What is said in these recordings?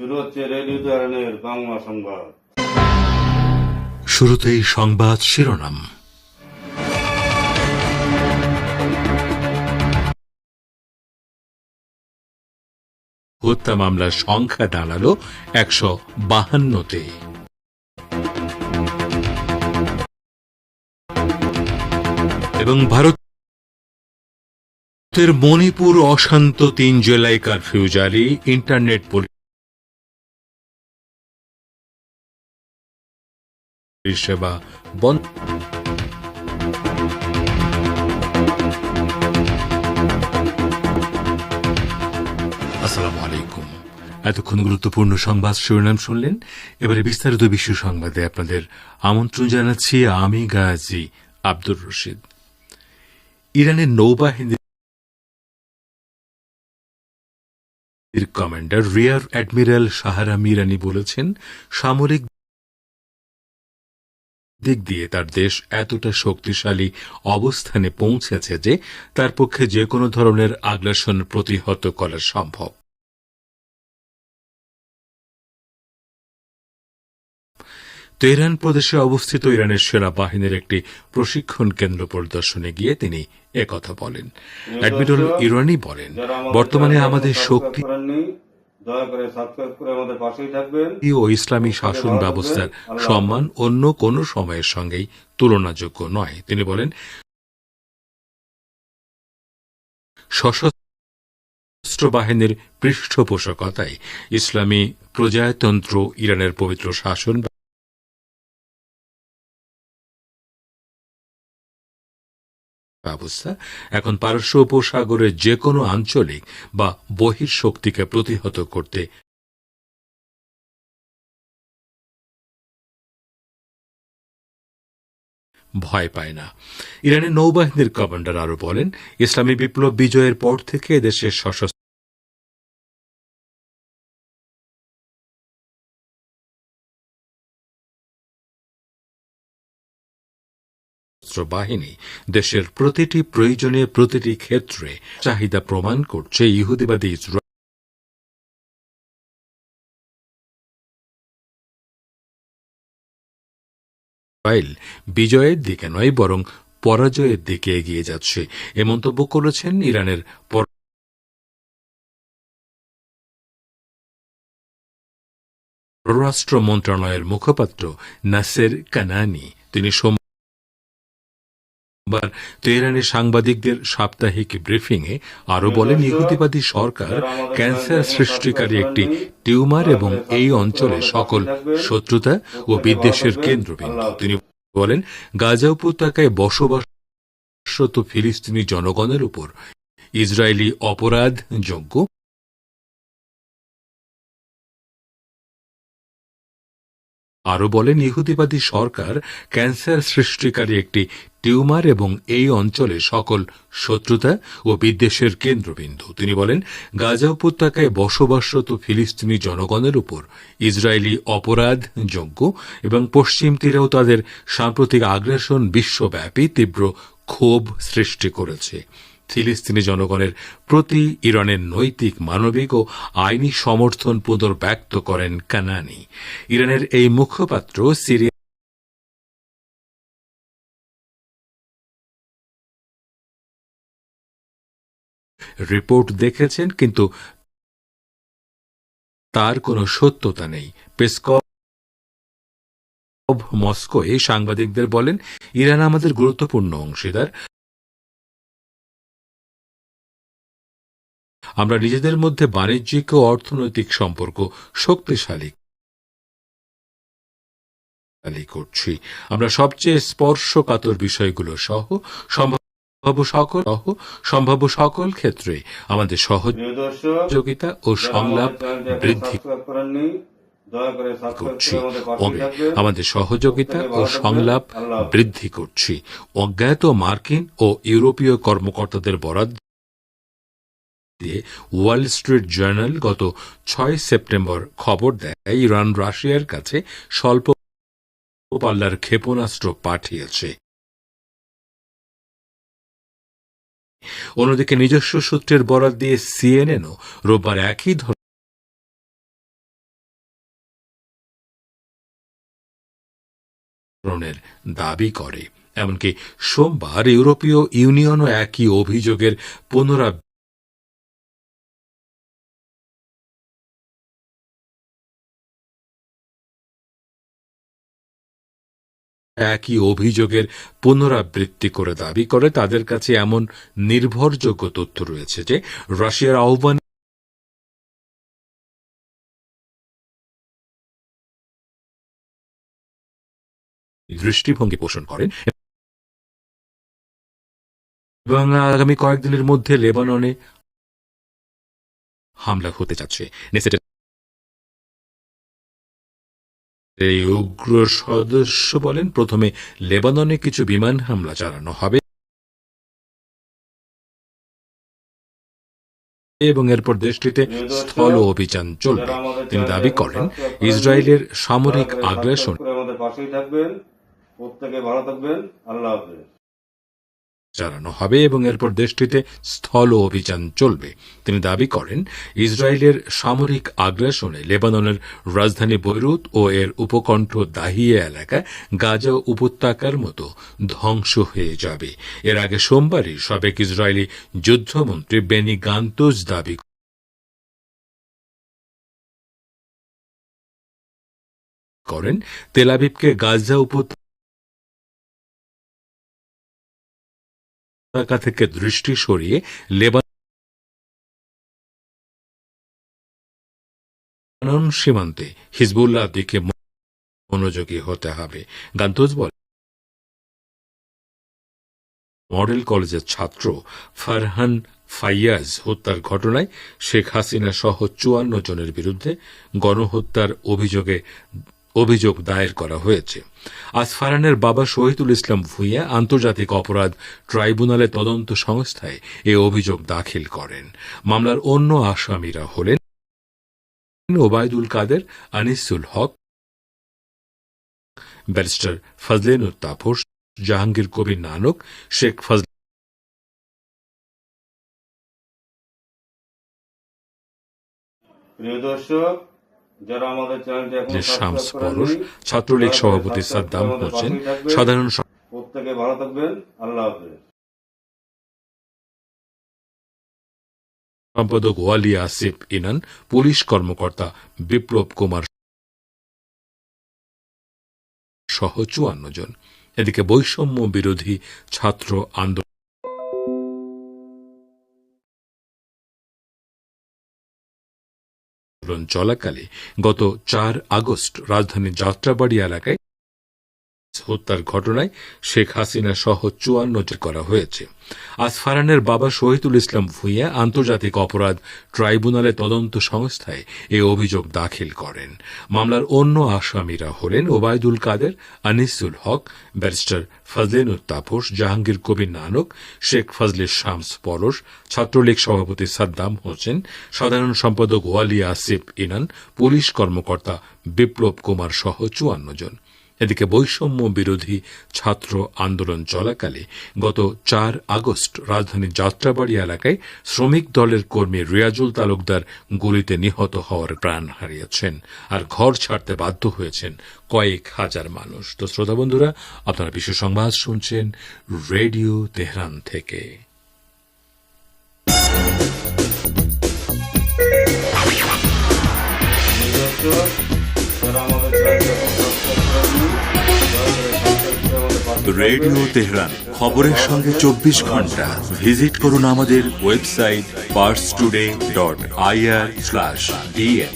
শুরু হচ্ছে রেডিও তেহরানের বাংলা সংবাদ। শুরুতেই সংবাদ শিরোনাম। হত্যা মামলার সংখ্যা দাঁড়ালো 152-তে। এবং ভারতের মণিপুর অশান্ত 3 জেলায় কারফিউ জারি, ইন্টারনেট পরিষেবা বন্ধ। আসসালামু আলাইকুম। এতক্ষণ গুরুত্বপূর্ণ সংবাদ শিরোনাম শুনলেন। এবারে বিস্তারিত বিশ্ব সংবাদে আপনাদের আমন্ত্রণ জানাচ্ছি আমি গাজী আব্দুর রশিদ। ইরানের নৌবাহিনীর কমান্ডার রিয়ার অ্যাডমিরাল শাহরাম ইরানি বলেছেন, সামরিক দিক দিয়ে তার দেশ এতটা শক্তিশালী অবস্থানে পৌঁছেছে যে তার পক্ষে যে কোনো ধরনের আগ্রাসন প্রতিহত করা সম্ভব। তেহরান প্রদেশে অবস্থিত ইরানের সেনাবাহিনীর একটি প্রশিক্ষণ কেন্দ্র পরিদর্শনে গিয়ে তিনি একথা বলেন। অ্যাডমিরাল ইরানি বলেন, বর্তমানে আমাদের শক্তি ও ইসলামী শাসন ব্যবস্থার সম্মান অন্য কোন সময়ের সঙ্গেই তুলনাযোগ্য নয়। তিনি বলেন, সশস্ত্র বাহিনীর পৃষ্ঠপোষকতায় ইসলামী প্রজাতন্ত্র ইরানের পবিত্র শাসন ব্যবস্থা এখন পারস্য উপসাগরের যে কোনো আঞ্চলিক বা বহিঃশক্তিকে প্রতিহত করতে ভয় পায় না। ইরানের নৌবাহিনীর কমান্ডার আরও বলেন, ইসলামী বিপ্লব বিজয়ের পর থেকে দেশের সশস্ত্র বাহিনী দেশের প্রতিটি প্রয়োজনে প্রতিটি ক্ষেত্রে চাহিদা প্রমাণ করছে। ইহুদিবাদী ইসরায়েল বিজয়ের দিকে নয় বরং পরাজয়ের দিকে এগিয়ে যাচ্ছে, এ মন্তব্য করেছেন ইরানের পররাষ্ট্র মন্ত্রণালয়ের মুখপাত্র নাসের কানানি। তিনি সোমবার তেহরানে সাংবাদিকদের সাপ্তাহিক ব্রিফিংয়ে আরও বলেন, ইহুদিবাদী সরকার ক্যান্সার সৃষ্টিকারী একটি টিউমার এবং এই অঞ্চলে সকল শত্রুতা ও বিদ্বেষের কেন্দ্রবিন্দু। তিনি বলেন, গাজা উপত্যকায় বসবাসরত ফিলিস্তিনি জনগণের উপর ইসরায়েলি অপরাধযোগ্য আরও বলেন, ইহুদিবাদী সরকার ক্যান্সার সৃষ্টিকারী একটি টিউমার এবং এই অঞ্চলে সকল শত্রুতা ও বিদ্বেষের কেন্দ্রবিন্দু। তিনি বলেন, গাজা উপত্যকায় বসবাসরত ফিলিস্তিনি জনগণের উপর ইসরায়েলি অপরাধযোগ্য এবং পশ্চিম তীরেও তাদের সাম্প্রতিক আগ্রাসন বিশ্বব্যাপী তীব্র ক্ষোভ সৃষ্টি করেছে। ফিলিস্তিনি জনগণের প্রতি ইরানের নৈতিক, মানবিক ও আইনি সমর্থন পুনর্ব্যক্ত করেন কানানি। ইরানের এই মুখপাত্র সিরিয়া রিপোর্ট দেখেছেন, কিন্তু তার কোনো সত্যতা নেই। পেসকভ মস্কোয় সাংবাদিকদের বলেন, ইরান আমাদের গুরুত্বপূর্ণ অংশীদার। আমরা নিজেদের মধ্যে বাণিজ্যিক ও অর্থনৈতিক সম্পর্ক শক্তিশালী করছি। আমরা সবচেয়ে স্পর্শকাতর বিষয়গুলো সহ সম্ভাব্য সকল ক্ষেত্রে আমাদের সহযোগিতা ও সংলাপ বৃদ্ধি করছি। অজ্ঞাত মার্কিন ও ইউরোপীয় কর্মকর্তাদের বরাত দিয়ে ওয়াল স্ট্রিট জার্নাল গত 6 সেপ্টেম্বর খবর দেয়, ইরান রাশিয়ার কাছে স্বল্প পাল্লার ক্ষেপণাস্ত্র পাঠিয়েছে। অন্যদিকে নিজস্ব সূত্রের বরাত দিয়ে সিএনএনও রোববার একই ধরনের দাবি করে। এমনকি সোমবার ইউরোপীয় ইউনিয়নও একই অভিযোগের পুনরাবৃত্তি করে দাবি করে তাদের কাছে এমন নির্ভরযোগ্য তথ্য রয়েছে যে রাশিয়ার আহ্বান দৃষ্টিভঙ্গি পোষণ করেন এবং আগামী কয়েকদিনের মধ্যে লেবাননে হামলা হতে যাচ্ছে। নেসেটের এই উগ্র সদস্য বলেন, প্রথমে লেবাননে কিছু বিমান হামলা চালানো হবে এবং এরপর দেশটিতে স্থল অভিযান চলবে। তিনি দাবি করেন, ইসরায়েলের সামরিক আগ্রাসন আমাদের পাশেই থাকবেন। প্রত্যেকে ভালো থাকবেন। আল্লাহ হাফেজ। চালানো হবে এবং এরপর দেশটিতে স্থল অভিযান চলবে। তিনি দাবি করেন, ইসরায়েলের সামরিক আগ্রাসনে লেবাননের রাজধানী বৈরুত ও এর উপকণ্ঠ দাহিয়া এলাকা গাজা উপত্যকার মতো ধ্বংস হয়ে যাবে। এর আগে সোমবারই সাবেক ইসরায়েলি যুদ্ধমন্ত্রী বেনি গান্তজ দাবি করেন, তেল আবিবকে গাজা উপত্যকা থেকে দৃষ্টি সরিয়ে লেবানন সীমান্তে হিজবুল্লাহ দিকে মনোযোগী হতে হবে। গান্তজ বলেন, মডেল কলেজের ছাত্র ফারহান ফাইয়াজ হত্যার ঘটনায় শেখ হাসিনা সহ ৫৪ জনের বিরুদ্ধে গণহত্যার অভিযোগ দায়ের করা হয়েছে। আজ ফারহানের বাবা শহীদুল ইসলাম ভূঁইয়া আন্তর্জাতিক অপরাধ ট্রাইব্যুনালে তদন্ত সংস্থায় এ অভিযোগ দাখিল করেন। মামলার অন্য আসামিরা হলেন ওবায়দুল কাদের, আনিসুল হক, ব্যারিস্টার ফজলেনুর তাপস, জাহাঙ্গীর কবির নানক, শেখ ফজল প্রিয় দর্শক, যারা আমাদের চ্যানেলটি এখন শামস পরশ, ছাত্রলীগ সভাপতি সাদ্দাম হোসেন, সাধারণ প্রত্যেকে ভালো থাকবেন। আল্লাহ হাফেজ। সম্পাদক ওয়ালি আসিফ ইনান, পুলিশ কর্মকর্তা বিপ্লব কুমার সহ ৫৪ জন। এদিকে বৈষম্য বিরোধী ছাত্র আন্দোলন চলাকালে গত ৪ আগস্ট রাজধানীর যাত্রাবাড়ি এলাকায় হত্যার ঘটনায় শেখ হাসিনা সহ ৫৪ জন করা হয়েছে। আজ ফারহানের বাবা শহীদুল ইসলাম ভূঁইয়া আন্তর্জাতিক অপরাধ ট্রাইব্যুনালে তদন্ত সংস্থায় এ অভিযোগ দাখিল করেন। মামলার অন্য আসামিরা হলেন ওবায়দুল কাদের, আনিসুল হক, ব্যারিস্টার ফজলেনুর তাপস, জাহাঙ্গীর কবির নানক, শেখ ফজলে শামস পরশ, ছাত্রলীগ সভাপতি সাদ্দাম হোসেন, সাধারণ সম্পাদক ওয়ালি আসিফ ইনান, পুলিশ কর্মকর্তা বিপ্লব কুমার সহ ৫৪ জন। এদিকে বৈষম্য বিরোধী ছাত্র আন্দোলন চলাকালে গত ৪ আগস্ট রাজধানীর যাত্রাবাড়ি এলাকায় শ্রমিক দলের কর্মী রিয়াজুল তালুকদার গুলিতে নিহত হওয়ার প্রাণ হারিয়েছেন আর ঘর ছাড়তে বাধ্য হয়েছেন কয়েক হাজার মানুষ। তো শ্রোতা বন্ধুরা, আপনারা বিশ্ব সংবাদ শুনছেন রেডিও তেহরান থেকে। রেডিও তেহরান, খবরের সঙ্গে ২৪ ঘন্টা। ভিজিট করুন আমাদের ওয়েবসাইট parstoday.ir/dn।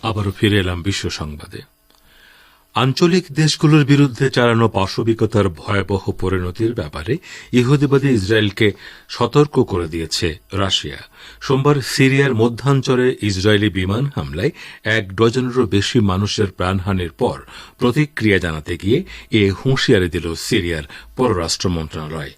আবারও ফিরে এলাম বিশ্ব সংবাদে। আঞ্চলিক দেশগুলোর বিরুদ্ধে চালানো পাশবিকতার ভয়াবহ পরিণতির ব্যাপারে ইহুদিবাদী ইসরায়েলকে সতর্ক করে দিয়েছে রাশিয়া। সোমবার সিরিয়ার মধ্যাঞ্চলে ইসরায়েলি বিমান হামলায় ১ ডজনেরও বেশি মানুষের প্রাণহানির পর প্রতিক্রিয়া জানাতে গিয়ে এ হুঁশিয়ারি দিল সিরিয়ার পররাষ্ট্র মন্ত্রণালয়।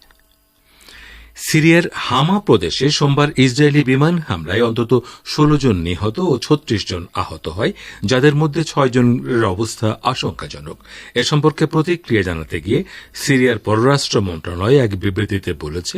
সিরিয়ার হামা প্রদেশে সোমবার ইসরায়েলি বিমান হামলায় অন্তত 16 জন নিহত ও 36 জন আহত হয়, যাদের মধ্যে 6 জনের অবস্থা আশঙ্কাজনক। এ সম্পর্কে প্রতিক্রিয়া জানাতে গিয়ে সিরিয়ার পররাষ্ট্র মন্ত্রণালয় এক বিবৃতিতে বলেছে,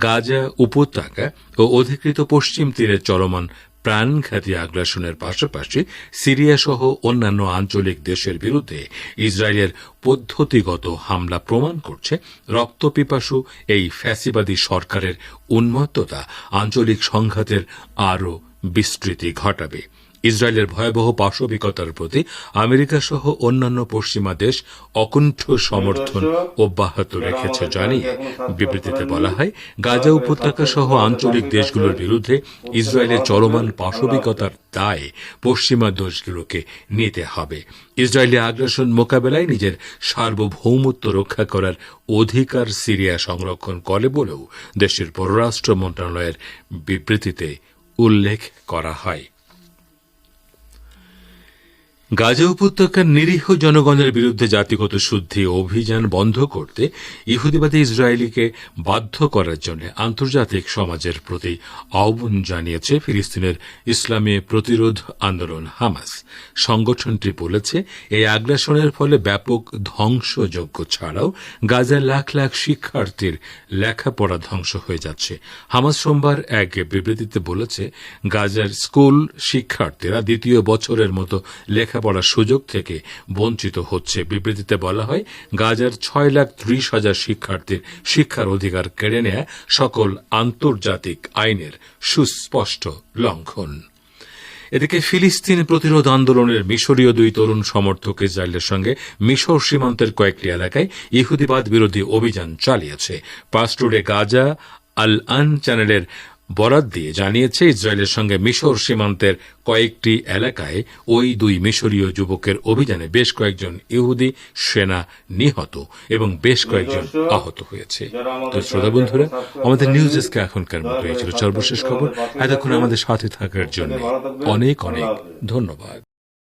গাজা উপত্যকা ও অধিকৃত পশ্চিম তীরে চলমান প্রাণঘাতী আগ্রাসনের পাশাপাশি সিরিয়া সহ অন্যান্য আঞ্চলিক দেশের বিরুদ্ধে ইসরায়েলের পদ্ধতিগত হামলা প্রমাণ করছে রক্তপিপাসু এই ফ্যাসিবাদী সরকারের উন্মত্ততা আঞ্চলিক সংঘাতের আরও বিস্তৃতি ঘটাবে। ইসরায়েলের ভয়াবহ পাশবিকতার প্রতি আমেরিকা সহ অন্যান্য পশ্চিমা দেশ অকুণ্ঠ সমর্থন অব্যাহত রেখেছে জানিয়ে বিবৃতিতে বলা হয়, গাজা উপত্যকা সহ আঞ্চলিক দেশগুলোর বিরুদ্ধে ইসরায়েলের চলমান পাশবিকতার দায় পশ্চিমা দেশগুলোকে নিতে হবে। ইসরায়েলি আগ্রাসন মোকাবেলায় নিজের সার্বভৌমত্ব রক্ষা করার অধিকার সিরিয়া সংরক্ষণ করে বলেও দেশের পররাষ্ট্র মন্ত্রণালয়ের বিবৃতিতে উল্লেখ করা হয়। গাজা উপত্যকার নিরীহ জনগণের বিরুদ্ধে জাতিগত শুদ্ধি অভিযান বন্ধ করতে ইহুদিবাদী ইসরায়েলিকে বাধ্য করার জন্য আন্তর্জাতিক সমাজের প্রতি আহ্বান জানিয়েছে ফিলিস্তিনের ইসলামী প্রতিরোধ আন্দোলন হামাস। সংগঠনটি বলেছে, এই আগ্রাসনের ফলে ব্যাপক ধ্বংসযজ্ঞ ছাড়াও গাজার লাখ লাখ শিক্ষার্থীর লেখাপড়া ধ্বংস হয়ে যাচ্ছে। হামাস সোমবার এক বিবৃতিতে বলেছে, গাজার স্কুল শিক্ষার্থীরা দ্বিতীয় বছরের মতো লেখাপড়ার সুযোগ থেকে বঞ্চিত হচ্ছে। বিবৃতিতে বলা হয়, গাজার 6,30,000 শিক্ষার্থীর শিক্ষার অধিকার কেড়ে নেয়া সকল আন্তর্জাতিক আইনের সুস্পষ্ট লঙ্ঘন। এদিকে ফিলিস্তিন প্রতিরোধ আন্দোলনের মিশরীয় 2 তরুণ সমর্থক ইসরায়েলের সঙ্গে মিশর সীমান্তের কয়েকটি এলাকায় ইহুদিবাদ বিরোধী অভিযান চালিয়েছে। পাস্টুরে গাজা আল আন চ্যানেলের বরাত দিয়ে জানিয়েছে, ইসরায়েলের সঙ্গে মিশর সীমান্তের কয়েকটি এলাকায় ওই 2 মিশরীয় যুবকের অভিযানে বেশ কয়েকজন ইহুদি সেনা নিহত এবং বেশ কয়েকজন আহত হয়েছে। তো শ্রোতা বন্ধুরা, আমাদের নিউজ ডেস্কে এখনকার মতো এই ছিল সর্বশেষ খবর। এতক্ষণ আমাদের সাথে থাকার জন্য অনেক অনেক ধন্যবাদ।